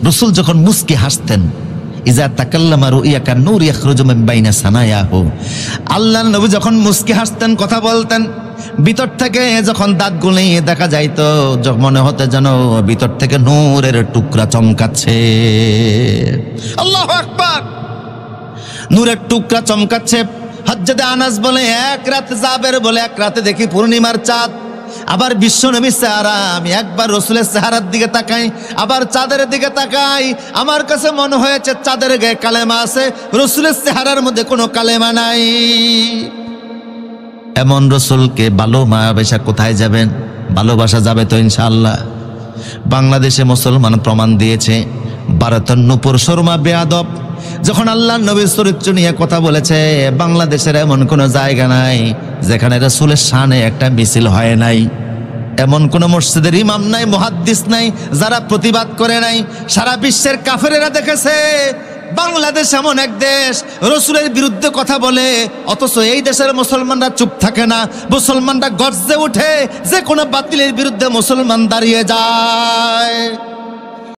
রসুল যখন মুস্কি হাসতেন, ইজা তাকাল্লামা রুইয়া নূর ইয়াখরুজু মিন বাইনা সানায়াহু, আল্লাহর নবী যখন মুস্কি হাসতেন, কথা বলতেন, ভিতর থেকে যখন দাঁত গুলিয়ে দেখা যাইতো, মনে হতে যেন ভিতর থেকে নূরের টুকরা চমকাচ্ছে। আল্লাহু আকবার, নূরের টুকরা চমকাচ্ছে। হযরত আনাস বলে, এক রাত জাবের বলে, এক রাতে দেখি পূর্ণিমার চাঁদ। আবার বিশ্ব নবীর চেহারা, আমি একবার রসুলের চেহারার দিকে তাকাই, আবার চাঁদের দিকে তাকাই, আমার কাছে মনে হয়েছে চাঁদের গায়ে কালেমা আছে, রসুলের চেহারার মধ্যে কোনো কালেমা নাই। এমন রসুলকে ভালোবাসা কোথায় যাবেন? ভালোবাসা যাবে তো ইনশাআল্লাহ। বাংলাদেশে মুসলমান প্রমাণ দিয়েছে, ভারতের নূপুর শর্মা বেয়াদব যখন আল্লাহর নবীর চরিত্র নিয়ে কথা বলেছে, বাংলাদেশের এমন কোনো জায়গা নাই যেখানে রাসূলের শানে একটা মিছিল হয় নাই। এমন কোন মসজিদের ইমাম নাই, মুহাদ্দিস নাই যারা প্রতিবাদ করে নাই। সারা বিশ্বের কাফেরেরা দেখেছে বাংলাদেশ এমন এক দেশ রসুলের বিরুদ্ধে কথা বলে, অথচ এই দেশের মুসলমানরা চুপ থাকে না, মুসলমানরা গর্জে উঠে, যে কোনো বাতিলের বিরুদ্ধে মুসলমান দাঁড়িয়ে যায়।